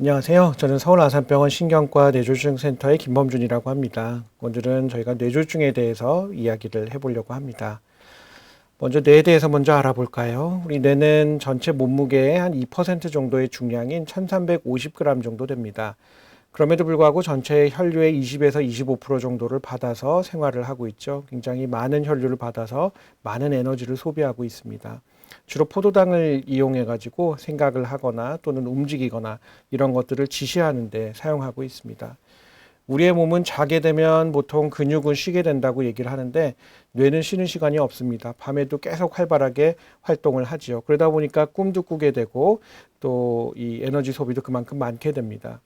안녕하세요. 저는 서울아산병원 신경과 뇌졸중센터의 김범준이라고 합니다. 오늘은 저희가 뇌졸중에 대해서 이야기를 해보려고 합니다. 먼저 뇌에 대해서 먼저 알아볼까요? 우리 뇌는 전체 몸무게의 한 2% 정도의 중량인 1350g 정도 됩니다. 그럼에도 불구하고 전체 혈류의 20에서 25% 정도를 받아서 생활을 하고 있죠. 굉장히 많은 혈류를 받아서 많은 에너지를 소비하고 있습니다. 주로 포도당을 이용해 가지고 생각을 하거나 또는 움직이거나 이런 것들을 지시하는 데 사용하고 있습니다. 우리의 몸은 자게 되면 보통 근육은 쉬게 된다고 얘기를 하는데 뇌는 쉬는 시간이 없습니다. 밤에도 계속 활발하게 활동을 하지요. 그러다 보니까 꿈도 꾸게 되고 또 이 에너지 소비도 그만큼 많게 됩니다.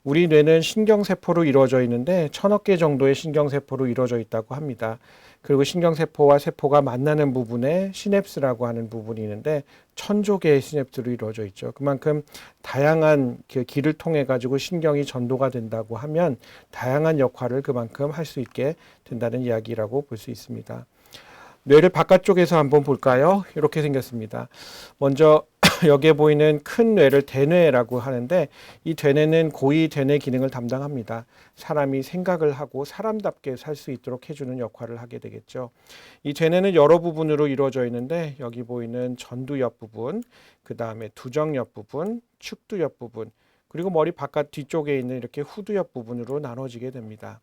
우리 뇌는 신경세포로 이루어져 있는데 1000억 개 정도의 신경세포로 이루어져 있다고 합니다. 그리고 신경세포와 세포가 만나는 부분에 시냅스라고 하는 부분이 있는데 1000조 개의 시냅스로 이루어져 있죠. 그만큼 다양한 그 길을 통해 가지고 신경이 전도가 된다고 하면 다양한 역할을 그만큼 할 수 있게 된다는 이야기라고 볼 수 있습니다. 뇌를 바깥쪽에서 한번 볼까요? 이렇게 생겼습니다. 먼저 여기에 보이는 큰 뇌를 대뇌라고 하는데 이 대뇌는 고위 대뇌 기능을 담당합니다. 사람이 생각을 하고 사람답게 살 수 있도록 해주는 역할을 하게 되겠죠. 이 대뇌는 여러 부분으로 이루어져 있는데 여기 보이는 전두 옆 부분, 그 다음에 두정 옆 부분, 축두 옆 부분, 그리고 머리 바깥 뒤쪽에 있는 이렇게 후두 옆 부분으로 나눠지게 됩니다.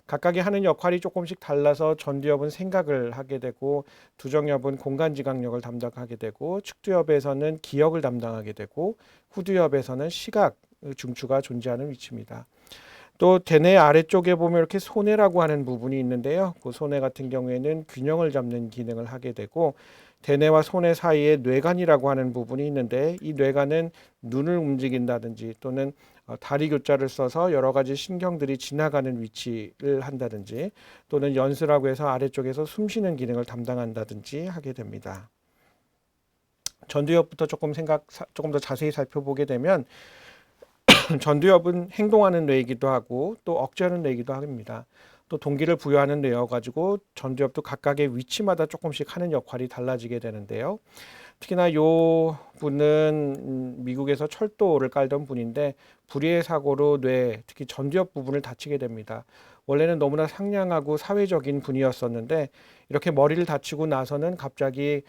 각각이 하는 역할이 조금씩 달라서 전두엽은 생각을 하게 되고 두정엽은 공간지각력을 담당하게 되고 측두엽에서는 기억을 담당하게 되고 후두엽에서는 시각, 중추가 존재하는 위치입니다. 또 대뇌 아래쪽에 보면 이렇게 소뇌라고 하는 부분이 있는데요. 그 소뇌 같은 경우에는 균형을 잡는 기능을 하게 되고 대뇌와 소뇌 사이에 뇌관이라고 하는 부분이 있는데 이 뇌관은 눈을 움직인다든지 또는 다리 교자를 써서 여러 가지 신경들이 지나가는 위치를 한다든지 또는 연수라고 해서 아래쪽에서 숨쉬는 기능을 담당한다든지 하게 됩니다. 전두엽부터 조금 더 자세히 살펴보게 되면 전두엽은 행동하는 뇌이기도 하고 또 억제하는 뇌이기도 합니다. 또 동기를 부여하는 뇌여가지고 전두엽도 각각의 위치마다 조금씩 하는 역할이 달라지게 되는데요. 특히나 요 분은 미국에서 철도를 깔던 분인데 불의의 사고로 뇌, 특히 전두엽 부분을 다치게 됩니다. 원래는 너무나 상냥하고 사회적인 분이었었는데 이렇게 머리를 다치고 나서는 갑자기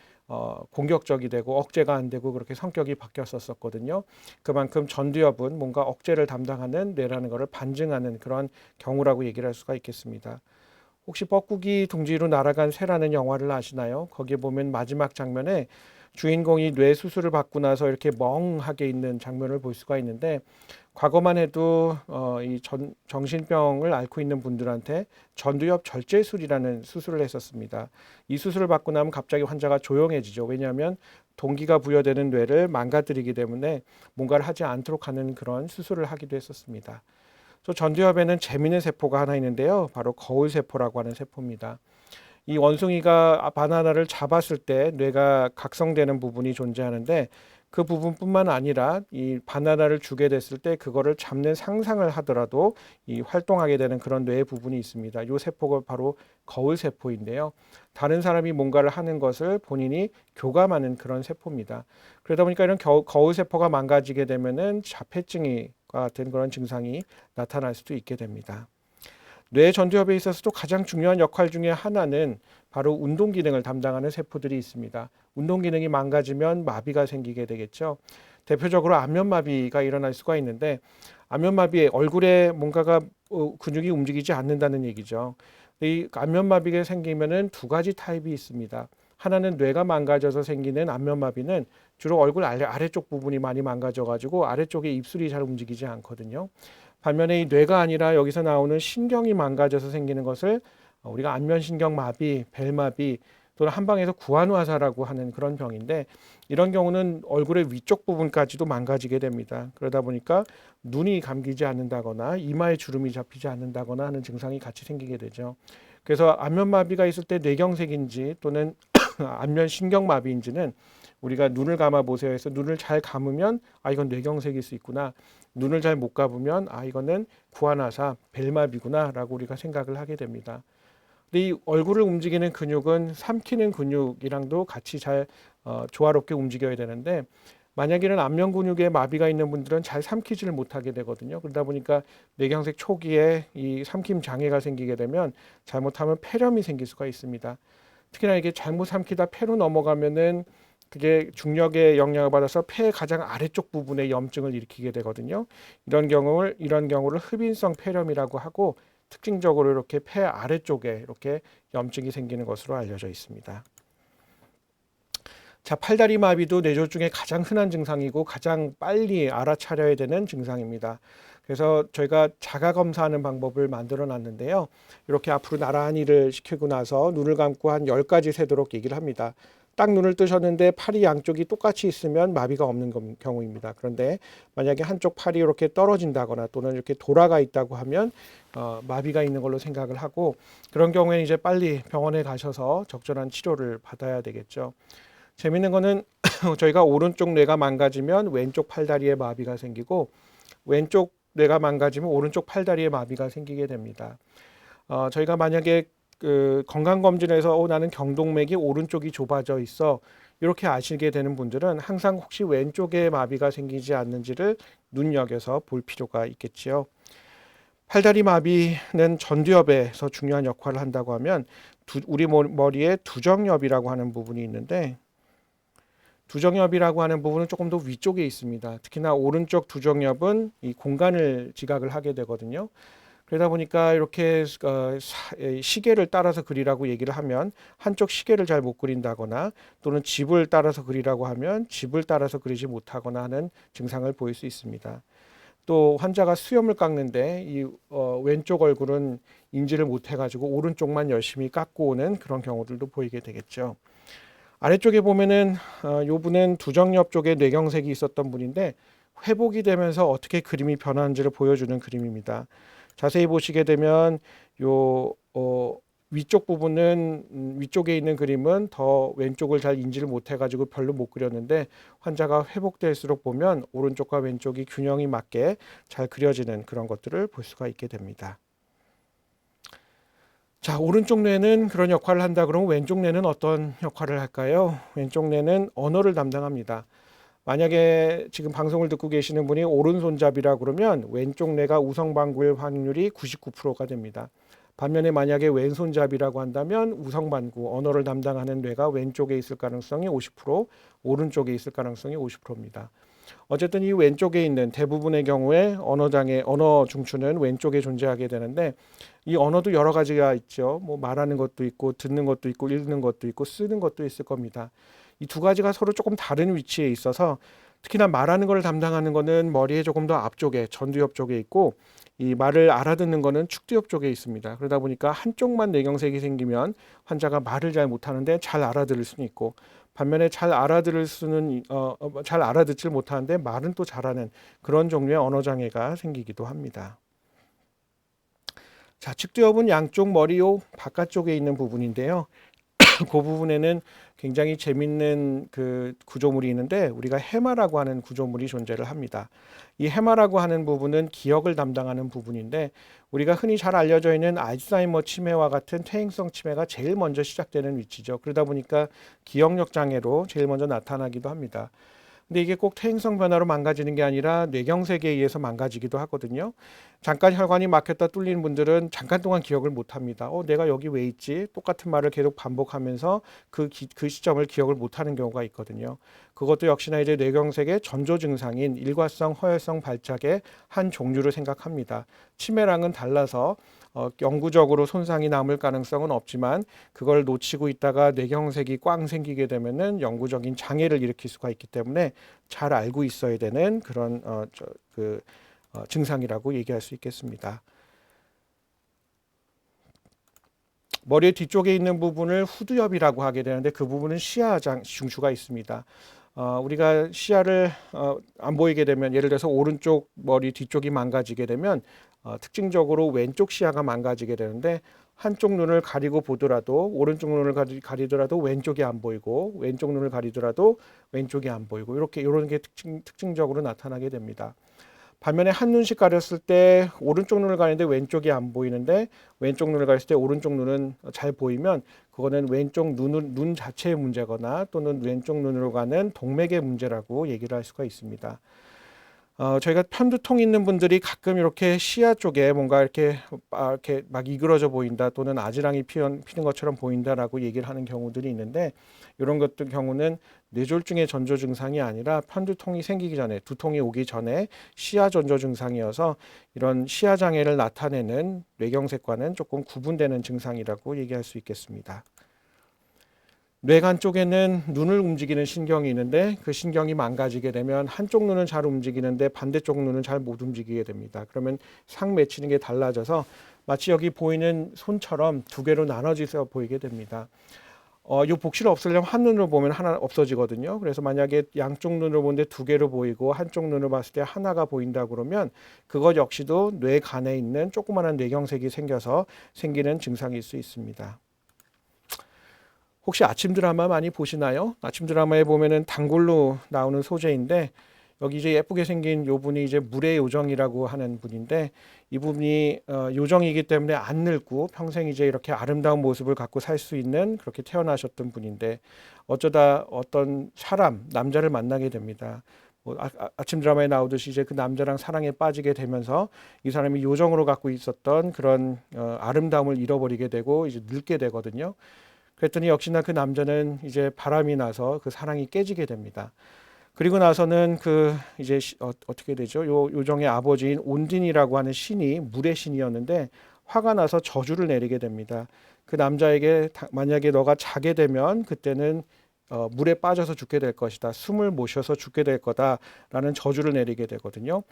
공격적이 되고 억제가 안 되고 그렇게 성격이 바뀌었었거든요. 그만큼 전두엽은 뭔가 억제를 담당하는 뇌라는 것을 반증하는 그런 경우라고 얘기를 할 수가 있겠습니다. 혹시 뻐꾸기 둥지로 날아간 새라는 영화를 아시나요? 거기에 보면 마지막 장면에 주인공이 뇌 수술을 받고 나서 이렇게 멍하게 있는 장면을 볼 수가 있는데 과거만 해도 정신병을 앓고 있는 분들한테 전두엽 절제술이라는 수술을 했었습니다. 이 수술을 받고 나면 갑자기 환자가 조용해지죠. 왜냐하면 동기가 부여되는 뇌를 망가뜨리기 때문에 뭔가를 하지 않도록 하는 그런 수술을 하기도 했었습니다. 또 전두엽에는 재미있는 세포가 하나 있는데요. 바로 거울세포라고 하는 세포입니다. 이 원숭이가 바나나를 잡았을 때 뇌가 각성되는 부분이 존재하는데 그 부분뿐만 아니라 이 바나나를 주게 됐을 때 그거를 잡는 상상을 하더라도 이 활동하게 되는 그런 뇌의 부분이 있습니다. 이 세포가 바로 거울세포인데요. 다른 사람이 뭔가를 하는 것을 본인이 교감하는 그런 세포입니다. 그러다 보니까 이런 거울세포가 망가지게 되면은 자폐증이 같은 그런 증상이 나타날 수도 있게 됩니다. 뇌 전두엽에 있어서도 가장 중요한 역할 중에 하나는 바로 운동 기능을 담당하는 세포들이 있습니다. 운동 기능이 망가지면 마비가 생기게 되겠죠. 대표적으로 안면마비가 일어날 수가 있는데 안면마비에 얼굴에 뭔가가 근육이 움직이지 않는다는 얘기죠. 이 안면마비가 생기면은 두 가지 타입이 있습니다. 하나는 뇌가 망가져서 생기는 안면마비는 주로 얼굴 아래쪽 부분이 많이 망가져가지고 아래쪽에 입술이 잘 움직이지 않거든요. 반면에 이 뇌가 아니라 여기서 나오는 신경이 망가져서 생기는 것을 우리가 안면신경마비, 벨마비 또는 한방에서 구안화사라고 하는 그런 병인데 이런 경우는 얼굴의 위쪽 부분까지도 망가지게 됩니다. 그러다 보니까 눈이 감기지 않는다거나 이마에 주름이 잡히지 않는다거나 하는 증상이 같이 생기게 되죠. 그래서 안면마비가 있을 때 뇌경색인지 또는 안면신경마비인지는 우리가 눈을 감아 보세요 해서 눈을 잘 감으면 이건 뇌경색일 수 있구나. 눈을 잘 못 감으면 이거는 구안화사, 벨마비구나 라고 우리가 생각을 하게 됩니다. 근데 이 얼굴을 움직이는 근육은 삼키는 근육이랑도 같이 잘 조화롭게 움직여야 되는데 만약에는 안면 근육에 마비가 있는 분들은 잘 삼키지를 못하게 되거든요. 그러다 보니까 뇌경색 초기에 이 삼킴 장애가 생기게 되면 잘못하면 폐렴이 생길 수가 있습니다. 특히나 이게 잘못 삼키다 폐로 넘어가면은 그게 중력의 영향을 받아서 폐의 가장 아래쪽 부분에 염증을 일으키게 되거든요. 이런 경우를 흡인성 폐렴이라고 하고 특징적으로 이렇게 폐 아래쪽에 이렇게 염증이 생기는 것으로 알려져 있습니다. 자, 팔다리 마비도 뇌졸 중에 가장 흔한 증상이고 가장 빨리 알아차려야 되는 증상입니다. 그래서 저희가 자가 검사하는 방법을 만들어 놨는데요. 이렇게 앞으로 나란히를 시키고 나서 눈을 감고 한 10가지 세도록 얘기를 합니다. 딱 눈을 뜨셨는데 팔이 양쪽이 똑같이 있으면 마비가 없는 경우입니다. 그런데 만약에 한쪽 팔이 이렇게 떨어진다거나 또는 이렇게 돌아가 있다고 하면 마비가 있는 걸로 생각을 하고, 그런 경우에는 이제 빨리 병원에 가셔서 적절한 치료를 받아야 되겠죠. 재밌는 거는 저희가 오른쪽 뇌가 망가지면 왼쪽 팔다리에 마비가 생기고 왼쪽 뇌가 망가지면 오른쪽 팔다리에 마비가 생기게 됩니다. 저희가 만약에 그 건강검진에서 나는 경동맥이 오른쪽이 좁아져 있어 이렇게 아시게 되는 분들은 항상 혹시 왼쪽에 마비가 생기지 않는지를 눈여겨서 볼 필요가 있겠지요. 팔다리 마비는 전두엽에서 중요한 역할을 한다고 하면 우리 머리에 두정엽이라고 하는 부분이 있는데, 두정엽이라고 하는 부분은 조금 더 위쪽에 있습니다. 특히나 오른쪽 두정엽은 이 공간을 지각을 하게 되거든요. 그러다 보니까 이렇게 시계를 따라서 그리라고 얘기를 하면 한쪽 시계를 잘 못 그린다거나 또는 집을 따라서 그리라고 하면 집을 따라서 그리지 못하거나 하는 증상을 보일 수 있습니다. 또 환자가 수염을 깎는데 이 왼쪽 얼굴은 인지를 못 해가지고 오른쪽만 열심히 깎고 오는 그런 경우들도 보이게 되겠죠. 아래쪽에 보면은 이 분은 두정엽 쪽에 뇌경색이 있었던 분인데 회복이 되면서 어떻게 그림이 변하는지를 보여주는 그림입니다. 자세히 보시게 되면 요 위쪽 부분은 위쪽에 있는 그림은 더 왼쪽을 잘 인지를 못해 가지고 별로 못 그렸는데 환자가 회복될수록 보면 오른쪽과 왼쪽이 균형이 맞게 잘 그려지는 그런 것들을 볼 수가 있게 됩니다. 자, 오른쪽 뇌는 그런 역할을 한다 그러면 왼쪽 뇌는 어떤 역할을 할까요? 왼쪽 뇌는 언어를 담당합니다. 만약에 지금 방송을 듣고 계시는 분이 오른손잡이라 그러면 왼쪽 뇌가 우성반구일 확률이 99%가 됩니다. 반면에 만약에 왼손잡이라고 한다면 우성반구, 언어를 담당하는 뇌가 왼쪽에 있을 가능성이 50%, 오른쪽에 있을 가능성이 50%입니다. 어쨌든 이 왼쪽에 있는 대부분의 경우에 언어 중추는 왼쪽에 존재하게 되는데, 이 언어도 여러 가지가 있죠. 뭐 말하는 것도 있고 듣는 것도 있고 읽는 것도 있고 쓰는 것도 있을 겁니다. 이 두 가지가 서로 조금 다른 위치에 있어서 특히나 말하는 걸 담당하는 거는 머리에 조금 더 앞쪽에 전두엽 쪽에 있고, 이 말을 알아듣는 거는 축두엽 쪽에 있습니다. 그러다 보니까 한쪽만 뇌경색이 생기면 환자가 말을 잘 못하는데 잘 알아들을 수는 있고, 반면에 잘 알아듣질 못하는데 말은 또 잘하는 그런 종류의 언어 장애가 생기기도 합니다. 자, 측두엽은 양쪽 머리 요 바깥쪽에 있는 부분인데요. 그 부분에는 굉장히 재밌는 그 구조물이 있는데 우리가 해마라고 하는 구조물이 존재를 합니다. 이 해마라고 하는 부분은 기억을 담당하는 부분인데, 우리가 흔히 잘 알려져 있는 알츠하이머 치매와 같은 퇴행성 치매가 제일 먼저 시작되는 위치죠. 그러다 보니까 기억력 장애로 제일 먼저 나타나기도 합니다. 근데 이게 꼭 퇴행성 변화로 망가지는 게 아니라 뇌경색에 의해서 망가지기도 하거든요. 잠깐 혈관이 막혔다 뚫리는 분들은 잠깐 동안 기억을 못 합니다. 내가 여기 왜 있지? 똑같은 말을 계속 반복하면서 그 시점을 기억을 못 하는 경우가 있거든요. 그것도 역시나 이제 뇌경색의 전조 증상인 일과성 허혈성 발작의 한 종류를 생각합니다. 치매랑은 달라서 영구적으로 손상이 남을 가능성은 없지만 그걸 놓치고 있다가 뇌경색이 꽝 생기게 되면은 영구적인 장애를 일으킬 수가 있기 때문에 잘 알고 있어야 되는 그런 증상이라고 얘기할 수 있겠습니다. 머리 뒤쪽에 있는 부분을 후두엽이라고 하게 되는데 그 부분은 시야 중추가 있습니다. 우리가 시야를 안 보이게 되면, 예를 들어서 오른쪽 머리 뒤쪽이 망가지게 되면 특징적으로 왼쪽 시야가 망가지게 되는데, 한쪽 눈을 가리고 보더라도 오른쪽 눈을 가리더라도 왼쪽이 안 보이고 왼쪽 눈을 가리더라도 왼쪽이 안 보이고 이런 게 특징적으로 나타나게 됩니다. 반면에 한눈씩 가렸을 때 오른쪽 눈을 가리는데 왼쪽이 안 보이는데 왼쪽 눈을 가렸을 때 오른쪽 눈은 잘 보이면 그거는 왼쪽 눈 자체의 문제거나 또는 왼쪽 눈으로 가는 동맥의 문제라고 얘기를 할 수가 있습니다. 저희가 편두통 있는 분들이 가끔 이렇게 시야 쪽에 뭔가 이렇게 막 이그러져 보인다 또는 아지랑이 피는 것처럼 보인다라고 얘기를 하는 경우들이 있는데 이런 것들 경우는 뇌졸중의 전조 증상이 아니라 편두통이 생기기 전에 두통이 오기 전에 시야 전조 증상이어서 이런 시야 장애를 나타내는 뇌경색과는 조금 구분되는 증상이라고 얘기할 수 있겠습니다. 뇌간 쪽에는 눈을 움직이는 신경이 있는데 그 신경이 망가지게 되면 한쪽 눈은 잘 움직이는데 반대쪽 눈은 잘 못 움직이게 됩니다. 그러면 상 맺히는 게 달라져서 마치 여기 보이는 손처럼 두 개로 나눠져서 보이게 됩니다. 이 복실을 없애려면 한 눈으로 보면 하나 없어지거든요. 그래서 만약에 양쪽 눈으로 보는데 두 개로 보이고 한쪽 눈을 봤을 때 하나가 보인다 그러면 그것 역시도 뇌간에 있는 조그마한 뇌경색이 생겨서 생기는 증상일 수 있습니다. 혹시 아침 드라마 많이 보시나요? 아침 드라마에 보면은 단골로 나오는 소재인데 여기 이제 예쁘게 생긴 요 분이 이제 물의 요정이라고 하는 분인데 이 분이 요정이기 때문에 안 늙고 평생 이제 이렇게 아름다운 모습을 갖고 살 수 있는 그렇게 태어나셨던 분인데 어쩌다 어떤 사람 남자를 만나게 됩니다. 아침 드라마에 나오듯이 이제 그 남자랑 사랑에 빠지게 되면서 이 사람이 요정으로 갖고 있었던 그런 아름다움을 잃어버리게 되고 이제 늙게 되거든요. 그랬더니 역시나 그 남자는 이제 바람이 나서 그 사랑이 깨지게 됩니다. 그리고 나서는 그 이제 어떻게 되죠? 요 요정의 아버지인 온딘이라고 하는 신이 물의 신이었는데 화가 나서 저주를 내리게 됩니다. 그 남자에게 만약에 너가 자게 되면 그때는 물에 빠져서 죽게 될 것이다. 숨을 못 쉬어서 죽게 될 거다라는 저주를 내리게 되거든요.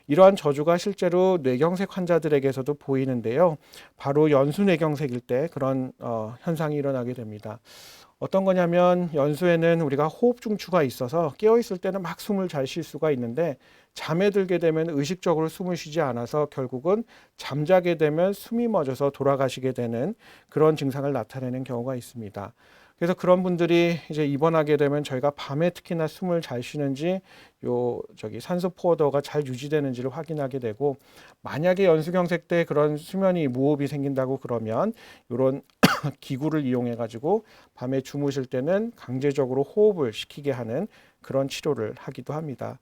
이러한 저주가 실제로 뇌경색 환자들에게서도 보이는데요. 바로 연수뇌경색일 때 그런 현상이 일어나게 됩니다. 어떤 거냐면 연수에는 우리가 호흡 중추가 있어서 깨어 있을 때는 막 숨을 잘 쉴 수가 있는데 잠에 들게 되면 의식적으로 숨을 쉬지 않아서 결국은 잠자게 되면 숨이 멎어서 돌아가시게 되는 그런 증상을 나타내는 경우가 있습니다. 그래서 그런 분들이 이제 입원하게 되면 저희가 밤에 특히나 숨을 잘 쉬는지 산소 포워더가 잘 유지되는지를 확인하게 되고 만약에 연수경색 때 그런 수면이 무호흡이 생긴다고 그러면 이런 기구를 이용해 가지고 밤에 주무실 때는 강제적으로 호흡을 시키게 하는 그런 치료를 하기도 합니다.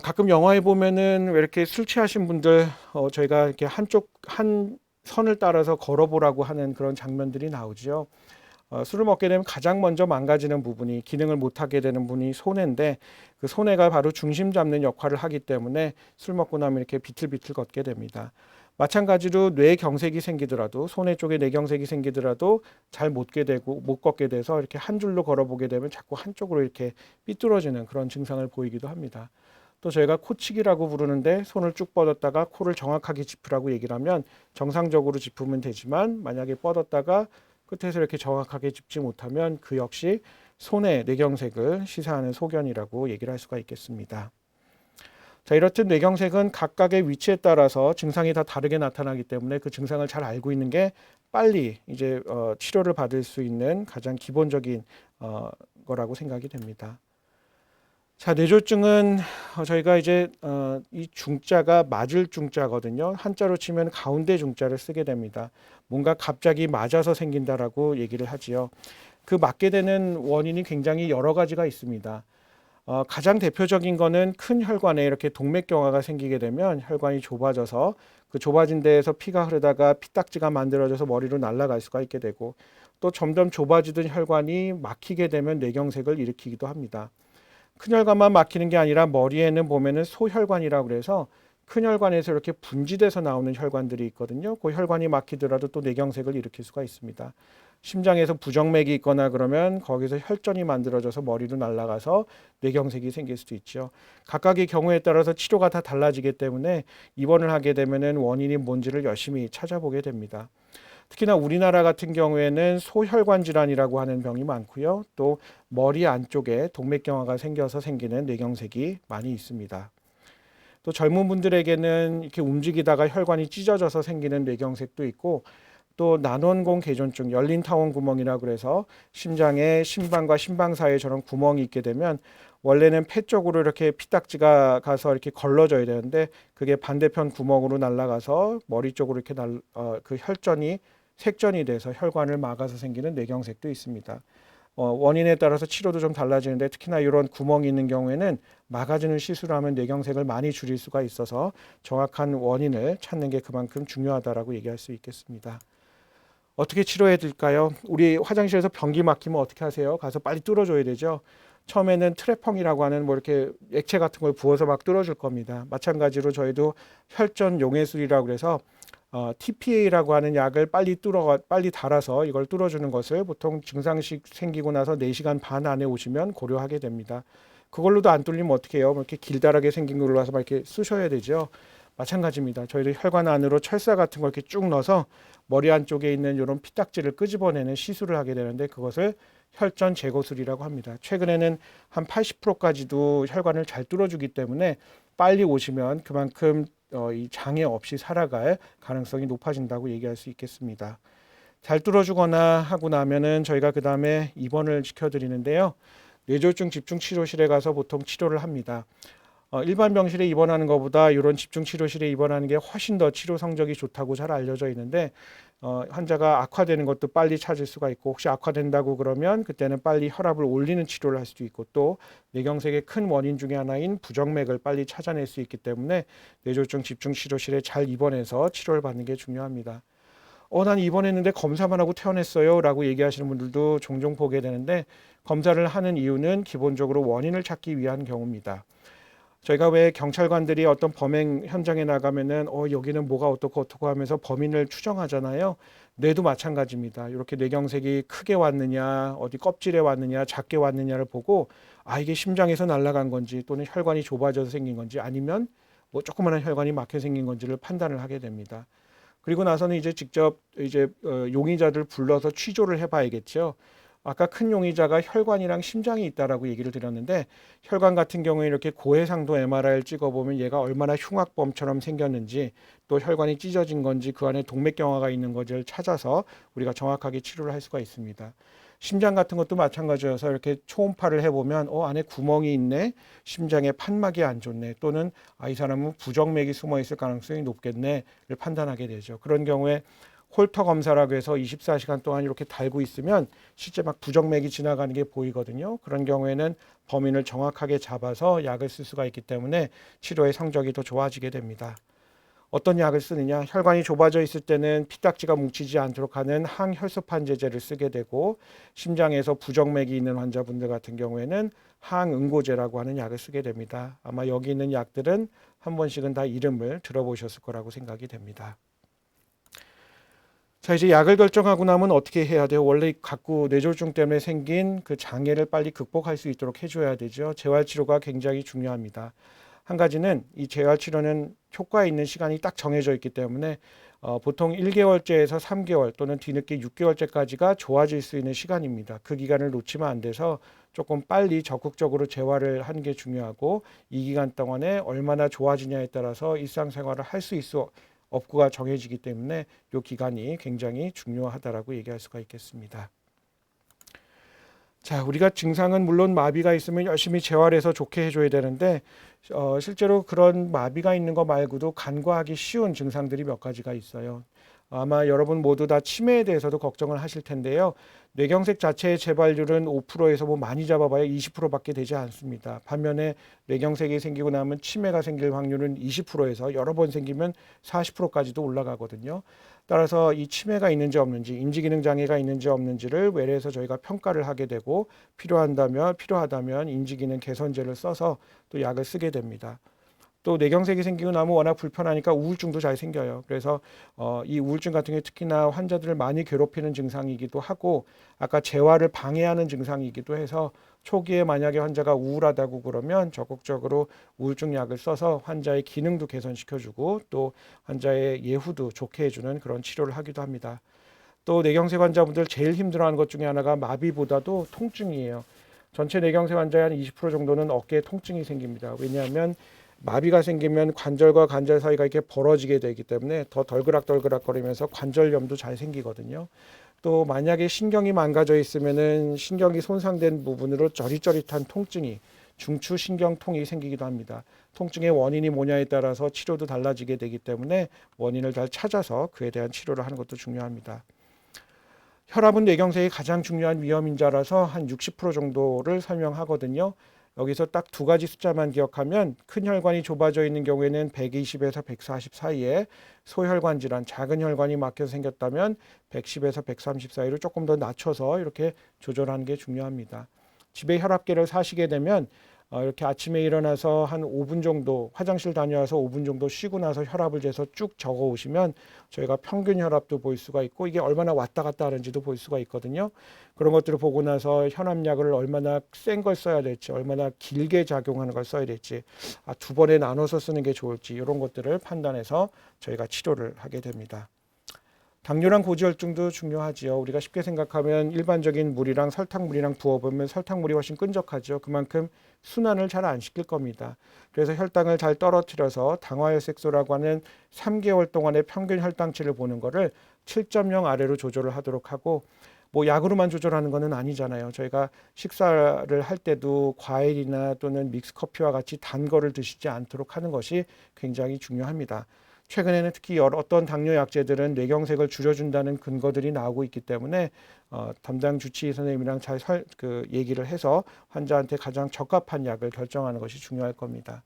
가끔 영화에 보면은 왜 이렇게 술 취하신 분들 저희가 이렇게 한 선을 따라서 걸어보라고 하는 그런 장면들이 나오죠. 술을 먹게 되면 가장 먼저 망가지는 부분이 기능을 못하게 되는 분이 손해인데 그 손해가 바로 중심 잡는 역할을 하기 때문에 술 먹고 나면 이렇게 비틀비틀 걷게 됩니다. 마찬가지로 뇌경색이 생기더라도 손해 쪽에 뇌경색이 생기더라도 잘 못 걷게 돼서 이렇게 한 줄로 걸어보게 되면 자꾸 한쪽으로 이렇게 삐뚤어지는 그런 증상을 보이기도 합니다. 또 저희가 코치기라고 부르는데 손을 쭉 뻗었다가 코를 정확하게 짚으라고 얘기를 하면 정상적으로 짚으면 되지만 만약에 뻗었다가 끝에서 이렇게 정확하게 짚지 못하면 그 역시 손의 뇌경색을 시사하는 소견이라고 얘기를 할 수가 있겠습니다. 자, 이렇듯 뇌경색은 각각의 위치에 따라서 증상이 다 다르게 나타나기 때문에 그 증상을 잘 알고 있는 게 빨리 이제 치료를 받을 수 있는 가장 기본적인 거라고 생각이 됩니다. 자, 뇌졸중은 저희가 이제 이 중자가 맞을 중자거든요. 한자로 치면 가운데 중자를 쓰게 됩니다. 뭔가 갑자기 맞아서 생긴다라고 얘기를 하지요. 그 맞게 되는 원인이 굉장히 여러 가지가 있습니다. 가장 대표적인 거는 큰 혈관에 이렇게 동맥경화가 생기게 되면 혈관이 좁아져서 그 좁아진 데에서 피가 흐르다가 피딱지가 만들어져서 머리로 날아갈 수가 있게 되고 또 점점 좁아지던 혈관이 막히게 되면 뇌경색을 일으키기도 합니다. 큰 혈관만 막히는 게 아니라 머리에는 보면은 소혈관이라고 그래서 큰 혈관에서 이렇게 분지돼서 나오는 혈관들이 있거든요. 그 혈관이 막히더라도 또 뇌경색을 일으킬 수가 있습니다. 심장에서 부정맥이 있거나 그러면 거기서 혈전이 만들어져서 머리로 날아가서 뇌경색이 생길 수도 있죠. 각각의 경우에 따라서 치료가 다 달라지기 때문에 입원을 하게 되면은 원인이 뭔지를 열심히 찾아보게 됩니다. 특히나 우리나라 같은 경우에는 소혈관 질환이라고 하는 병이 많고요. 또 머리 안쪽에 동맥경화가 생겨서 생기는 뇌경색이 많이 있습니다. 또 젊은 분들에게는 이렇게 움직이다가 혈관이 찢어져서 생기는 뇌경색도 있고 또 난원공 개존증, 열린 타원 구멍이라고 그래서 심장에 심방과 심방 사이에 저런 구멍이 있게 되면 원래는 폐 쪽으로 이렇게 피딱지가 가서 이렇게 걸러져야 되는데 그게 반대편 구멍으로 날아가서 머리 쪽으로 이렇게 그 혈전이 색전이 돼서 혈관을 막아서 생기는 뇌경색도 있습니다. 원인에 따라서 치료도 좀 달라지는데 특히나 이런 구멍이 있는 경우에는 막아주는 시술을 하면 뇌경색을 많이 줄일 수가 있어서 정확한 원인을 찾는 게 그만큼 중요하다라고 얘기할 수 있겠습니다. 어떻게 치료해야 될까요? 우리 화장실에서 변기 막히면 어떻게 하세요? 가서 빨리 뚫어줘야 되죠. 처음에는 트레펑이라고 하는 뭐 이렇게 액체 같은 걸 부어서 막 뚫어줄 겁니다. 마찬가지로 저희도 혈전 용해술이라고 그래서 TPA라고 하는 약을 빨리 달아서 이걸 뚫어주는 것을 보통 증상식 생기고 나서 4시간 반 안에 오시면 고려하게 됩니다. 그걸로도 안 뚫리면 어떻게 해요? 이렇게 길다랗게 생긴 걸로 와서 막 이렇게 쑤셔야 되죠. 마찬가지입니다. 저희도 혈관 안으로 철사 같은 걸 이렇게 쭉 넣어서 머리 안쪽에 있는 이런 피딱지를 끄집어내는 시술을 하게 되는데 그것을 혈전 제거술이라고 합니다. 최근에는 한 80%까지도 혈관을 잘 뚫어주기 때문에 빨리 오시면 그만큼 이 장애 없이 살아갈 가능성이 높아진다고 얘기할 수 있겠습니다. 잘 뚫어주거나 하고 나면은 저희가 그 다음에 입원을 시켜드리는데요. 뇌졸중 집중치료실에 가서 보통 치료를 합니다. 일반 병실에 입원하는 것보다 이런 집중치료실에 입원하는 게 훨씬 더 치료 성적이 좋다고 잘 알려져 있는데 환자가 악화되는 것도 빨리 찾을 수가 있고 혹시 악화된다고 그러면 그때는 빨리 혈압을 올리는 치료를 할 수도 있고 또 뇌경색의 큰 원인 중에 하나인 부정맥을 빨리 찾아낼 수 있기 때문에 뇌졸중 집중치료실에 잘 입원해서 치료를 받는 게 중요합니다. 난 입원했는데 검사만 하고 퇴원했어요 라고 얘기하시는 분들도 종종 보게 되는데 검사를 하는 이유는 기본적으로 원인을 찾기 위한 경우입니다. 저희가 왜 경찰관들이 어떤 범행 현장에 나가면은 여기는 뭐가 어떻고 하면서 범인을 추정하잖아요. 뇌도 마찬가지입니다. 이렇게 뇌경색이 크게 왔느냐, 어디 껍질에 왔느냐, 작게 왔느냐를 보고 이게 심장에서 날아간 건지 또는 혈관이 좁아져서 생긴 건지 아니면 뭐 조그마한 혈관이 막혀 생긴 건지를 판단을 하게 됩니다. 그리고 나서는 이제 직접 용의자들 불러서 취조를 해봐야겠죠. 아까 큰 용의자가 혈관이랑 심장이 있다라고 얘기를 드렸는데 혈관 같은 경우에 이렇게 고해상도 MRI를 찍어보면 얘가 얼마나 흉악범처럼 생겼는지 또 혈관이 찢어진 건지 그 안에 동맥경화가 있는 것을 찾아서 우리가 정확하게 치료를 할 수가 있습니다. 심장 같은 것도 마찬가지여서 이렇게 초음파를 해보면 안에 구멍이 있네, 심장에 판막이 안 좋네, 또는 이 사람은 부정맥이 숨어 있을 가능성이 높겠네를 판단하게 되죠. 그런 경우에 홀터 검사라고 해서 24시간 동안 이렇게 달고 있으면 실제 막 부정맥이 지나가는 게 보이거든요. 그런 경우에는 범인을 정확하게 잡아서 약을 쓸 수가 있기 때문에 치료의 성적이 더 좋아지게 됩니다. 어떤 약을 쓰느냐? 혈관이 좁아져 있을 때는 피딱지가 뭉치지 않도록 하는 항혈소판제제를 쓰게 되고 심장에서 부정맥이 있는 환자분들 같은 경우에는 항응고제라고 하는 약을 쓰게 됩니다. 아마 여기 있는 약들은 한 번씩은 다 이름을 들어보셨을 거라고 생각이 됩니다. 자, 이제 약을 결정하고 나면 어떻게 해야 돼요? 원래 갖고 뇌졸중 때문에 생긴 그 장애를 빨리 극복할 수 있도록 해줘야 되죠. 재활치료가 굉장히 중요합니다. 한 가지는 이 재활치료는 효과 있는 시간이 딱 정해져 있기 때문에 보통 1개월째에서 3개월 또는 뒤늦게 6개월째까지가 좋아질 수 있는 시간입니다. 그 기간을 놓치면 안 돼서 조금 빨리 적극적으로 재활을 하는 게 중요하고 이 기간 동안에 얼마나 좋아지냐에 따라서 일상생활을 할 수 있어 업구가 정해지기 때문에 이 기간이 굉장히 중요하다라고 얘기할 수가 있겠습니다. 자, 우리가 증상은 물론 마비가 있으면 열심히 재활해서 좋게 해줘야 되는데 실제로 그런 마비가 있는 거 말고도 간과하기 쉬운 증상들이 몇 가지가 있어요. 아마 여러분 모두 다 치매에 대해서도 걱정을 하실 텐데요. 뇌경색 자체의 재발률은 5%에서 뭐 많이 잡아봐야 20%밖에 되지 않습니다. 반면에 뇌경색이 생기고 나면 치매가 생길 확률은 20%에서 여러 번 생기면 40%까지도 올라가거든요. 따라서 이 치매가 있는지 없는지, 인지기능 장애가 있는지 없는지를 외래에서 저희가 평가를 하게 되고 필요하다면 인지기능 개선제를 써서 또 약을 쓰게 됩니다. 또 뇌경색이 생기고 나면 워낙 불편하니까 우울증도 잘 생겨요. 그래서 이 우울증 같은 게 특히나 환자들을 많이 괴롭히는 증상이기도 하고 아까 재활을 방해하는 증상이기도 해서 초기에 만약에 환자가 우울하다고 그러면 적극적으로 우울증 약을 써서 환자의 기능도 개선시켜주고 또 환자의 예후도 좋게 해주는 그런 치료를 하기도 합니다. 또 뇌경색 환자분들 제일 힘들어하는 것 중에 하나가 마비보다도 통증이에요. 전체 뇌경색 환자의 한 20% 정도는 어깨에 통증이 생깁니다. 왜냐하면 마비가 생기면 관절과 관절 사이가 이렇게 벌어지게 되기 때문에 더 덜그락덜그락거리면서 관절염도 잘 생기거든요. 또 만약에 신경이 망가져 있으면은 신경이 손상된 부분으로 저릿저릿한 통증이 중추신경통이 생기기도 합니다. 통증의 원인이 뭐냐에 따라서 치료도 달라지게 되기 때문에 원인을 잘 찾아서 그에 대한 치료를 하는 것도 중요합니다. 혈압은 뇌경색이 가장 중요한 위험인자라서 한 60% 정도를 설명하거든요. 여기서 딱 두 가지 숫자만 기억하면 큰 혈관이 좁아져 있는 경우에는 120에서 140 사이에, 소혈관 질환, 작은 혈관이 막혀서 생겼다면 110에서 130 사이로 조금 더 낮춰서 이렇게 조절하는 게 중요합니다. 집에 혈압계를 사시게 되면 이렇게 아침에 일어나서 한 5분 정도 화장실 다녀와서 5분 정도 쉬고 나서 혈압을 재서 쭉 적어 오시면 저희가 평균 혈압도 볼 수가 있고 이게 얼마나 왔다 갔다 하는지도 볼 수가 있거든요. 그런 것들을 보고 나서 혈압약을 얼마나 센 걸 써야 될지, 얼마나 길게 작용하는 걸 써야 될지, 두 번에 나눠서 쓰는 게 좋을지 이런 것들을 판단해서 저희가 치료를 하게 됩니다. 당뇨랑 고지혈증도 중요하지요. 우리가 쉽게 생각하면 일반적인 물이랑 설탕물이랑 부어보면 설탕물이 훨씬 끈적하죠. 그만큼 순환을 잘 안 시킬 겁니다. 그래서 혈당을 잘 떨어뜨려서 당화혈색소라고 하는 3개월 동안의 평균 혈당치를 보는 거를 7.0 아래로 조절을 하도록 하고, 뭐 약으로만 조절하는 것은 아니잖아요. 저희가 식사를 할 때도 과일이나 또는 믹스커피와 같이 단 거를 드시지 않도록 하는 것이 굉장히 중요합니다. 최근에는 특히 어떤 당뇨 약제들은 뇌경색을 줄여준다는 근거들이 나오고 있기 때문에 담당 주치의 선생님이랑 잘 얘기를 해서 환자한테 가장 적합한 약을 결정하는 것이 중요할 겁니다.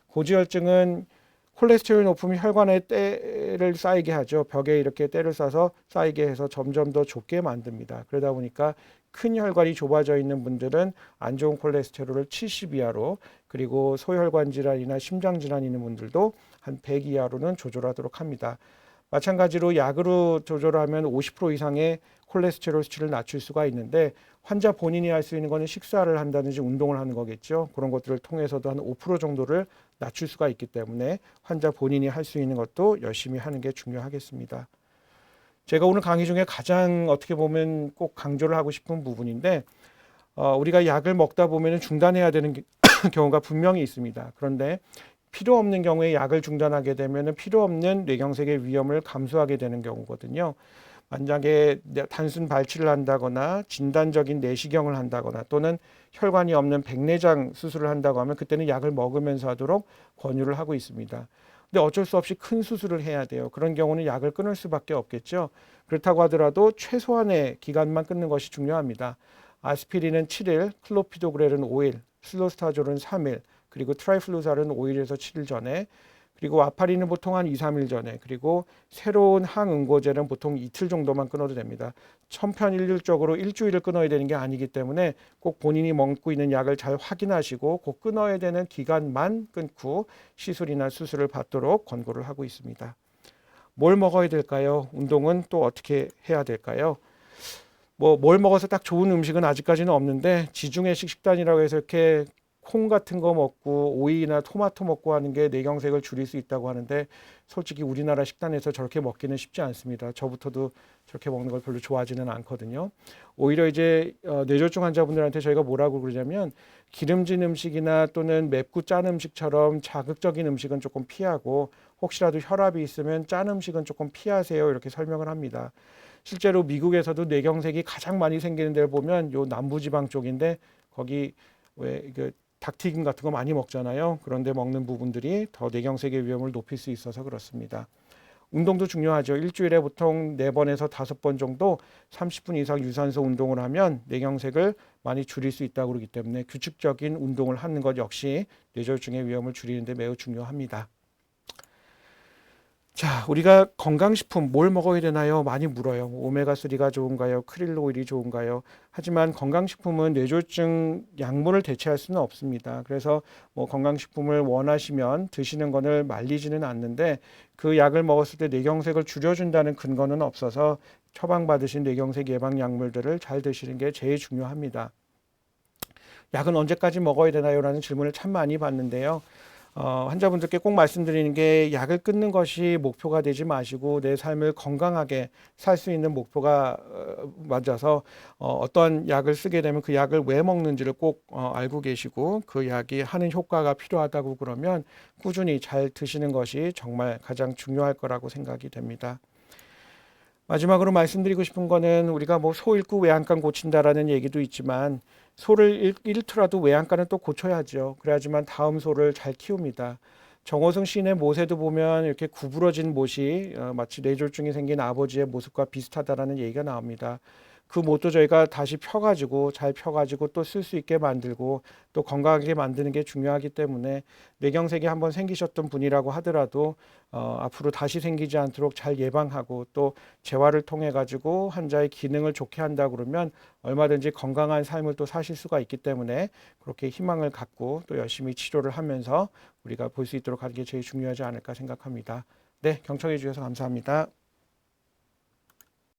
고지혈증은 콜레스테롤이 높으면 혈관에 때를 쌓이게 하죠. 벽에 이렇게 때를 쌓아서 쌓이게 해서 점점 더 좁게 만듭니다. 그러다 보니까 큰 혈관이 좁아져 있는 분들은 안 좋은 콜레스테롤을 70 이하로, 그리고 소혈관 질환이나 심장 질환이 있는 분들도 한 100 이하로는 조절하도록 합니다. 마찬가지로 약으로 조절하면 50% 이상의 콜레스테롤 수치를 낮출 수가 있는데, 환자 본인이 할 수 있는 것은 식사를 한다든지 운동을 하는 거겠죠. 그런 것들을 통해서도 한 5% 정도를 낮출 수가 있기 때문에 환자 본인이 할 수 있는 것도 열심히 하는 게 중요하겠습니다. 제가 오늘 강의 중에 가장 어떻게 보면 꼭 강조를 하고 싶은 부분인데, 우리가 약을 먹다 보면 중단해야 되는 경우가 분명히 있습니다. 그런데 필요 없는 경우에 약을 중단하게 되면 필요 없는 뇌경색의 위험을 감수하게 되는 경우거든요. 만약에 단순 발치를 한다거나 진단적인 내시경을 한다거나 또는 혈관이 없는 백내장 수술을 한다고 하면 그때는 약을 먹으면서 하도록 권유를 하고 있습니다. 근데 어쩔 수 없이 큰 수술을 해야 돼요. 그런 경우는 약을 끊을 수밖에 없겠죠. 그렇다고 하더라도 최소한의 기간만 끊는 것이 중요합니다. 아스피린은 7일, 클로피도그렐은 5일, 슬로스타졸은 3일, 그리고 트라이플루살은 5일에서 7일 전에, 그리고 와파린은 보통 한 2, 3일 전에, 그리고 새로운 항응고제는 보통 이틀 정도만 끊어도 됩니다. 천편일률적으로 일주일을 끊어야 되는 게 아니기 때문에 꼭 본인이 먹고 있는 약을 잘 확인하시고 꼭 끊어야 되는 기간만 끊고 시술이나 수술을 받도록 권고를 하고 있습니다. 뭘 먹어야 될까요? 운동은 또 어떻게 해야 될까요? 뭘 먹어서 딱 좋은 음식은 아직까지는 없는데, 지중해식 식단이라고 해서 이렇게 콩 같은 거 먹고 오이나 토마토 먹고 하는 게 뇌경색을 줄일 수 있다고 하는데, 솔직히 우리나라 식단에서 저렇게 먹기는 쉽지 않습니다. 저부터도 저렇게 먹는 걸 별로 좋아하지는 않거든요. 오히려 이제 뇌졸중 환자분들한테 저희가 뭐라고 그러냐면, 기름진 음식이나 또는 맵고 짠 음식처럼 자극적인 음식은 조금 피하고, 혹시라도 혈압이 있으면 짠 음식은 조금 피하세요, 이렇게 설명을 합니다. 실제로 미국에서도 뇌경색이 가장 많이 생기는 데를 보면 요 남부지방 쪽인데, 거기 왜 이게 닭튀김 같은 거 많이 먹잖아요. 그런데 먹는 부분들이 더 뇌경색의 위험을 높일 수 있어서 그렇습니다. 운동도 중요하죠. 일주일에 보통 4번에서 5번 정도 30분 이상 유산소 운동을 하면 뇌경색을 많이 줄일 수 있다고 그러기 때문에 규칙적인 운동을 하는 것 역시 뇌졸중의 위험을 줄이는 데 매우 중요합니다. 자, 우리가 건강식품 뭘 먹어야 되나요? 많이 물어요. 오메가3가 좋은가요? 크릴 오일이 좋은가요? 하지만 건강식품은 뇌졸중 약물을 대체할 수는 없습니다. 그래서 건강식품을 원하시면 드시는 것을 말리지는 않는데, 그 약을 먹었을 때 뇌경색을 줄여준다는 근거는 없어서 처방받으신 뇌경색 예방 약물들을 잘 드시는 게 제일 중요합니다. 약은 언제까지 먹어야 되나요? 라는 질문을 참 많이 받는데요. 환자분들께 꼭 말씀드리는 게 약을 끊는 것이 목표가 되지 마시고 내 삶을 건강하게 살 수 있는 목표가 맞아서 어떤 약을 쓰게 되면 그 약을 왜 먹는지를 꼭 알고 계시고 그 약이 하는 효과가 필요하다고 그러면 꾸준히 잘 드시는 것이 정말 가장 중요할 거라고 생각이 됩니다. 마지막으로 말씀드리고 싶은 거는 우리가 뭐 소 잃고 외양간 고친다라는 얘기도 있지만 소를 잃더라도 외양간은 또 고쳐야죠. 그래야지만 다음 소를 잘 키웁니다. 정호승 시인의 못에도 보면 이렇게 구부러진 못이 마치 뇌졸중이 생긴 아버지의 모습과 비슷하다라는 얘기가 나옵니다. 그 못도 저희가 다시 펴가지고 잘 펴가지고 또 쓸 수 있게 만들고 또 건강하게 만드는 게 중요하기 때문에 뇌경색이 한번 생기셨던 분이라고 하더라도 앞으로 다시 생기지 않도록 잘 예방하고 또 재활을 통해 가지고 환자의 기능을 좋게 한다 그러면 얼마든지 건강한 삶을 또 사실 수가 있기 때문에 그렇게 희망을 갖고 또 열심히 치료를 하면서 우리가 볼 수 있도록 하는 게 제일 중요하지 않을까 생각합니다. 네, 경청해 주셔서 감사합니다.